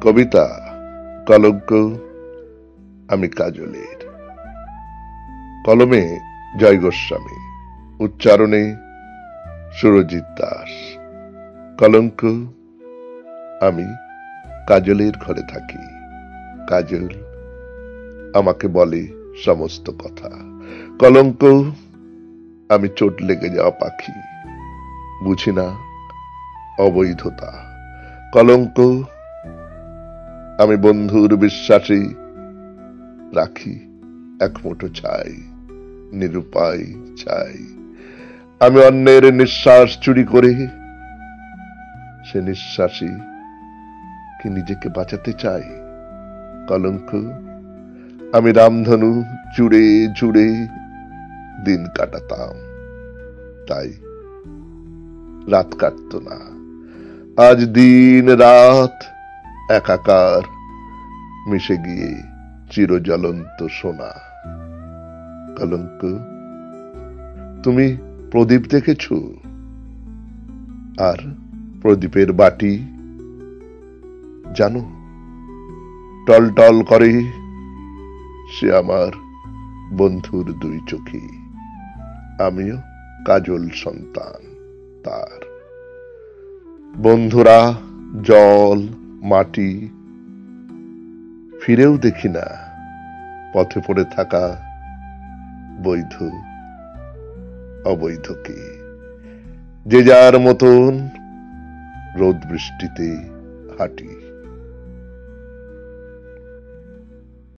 কবিতা কলঙ্ক। আমি কাজলের। কলমে জয় গোস্বামী, উচ্চারণে সুরজিৎ দাস। কলঙ্ক। আমি কাজলের ঘরে থাকি। কাজল আমাকে বলে সমস্ত কথা। কলঙ্ক। আমি চোট লেগে যাওয়া পাখি, বুঝি না অবৈধতা। কলঙ্ক। আমি বন্ধুর বিশ্বাসে রাখি এক মুঠো ছাই, নিরুপায় ছাই। আমি অন্যের নিঃশ্বাস চুরি করে সে নিঃশ্বাসে কি নিজেকে বাঁচাতে চাই। কলঙ্ক। আমি রামধনু জুড়ে জুড়ে দিন কাটাতাম, তাই রাত কাটতো না। আজ দিন রাত একাকার, মিশে গিয়ে চিরজ্বলন্ত সোনা। কলঙ্ক। তুমি প্রদীপ দেখেছ? আর প্রদীপের বাটি জানো, টলটল করে সে আমার বন্ধুর দুই চোখে। আমিও কাজল সন্তান তার। বন্ধুরা জল মাটি, ফিরেও দেখি না পথে পড়ে থাকা বৈধ অবৈধকে। যে যার মতন রোদ বৃষ্টিতে হাঁটি।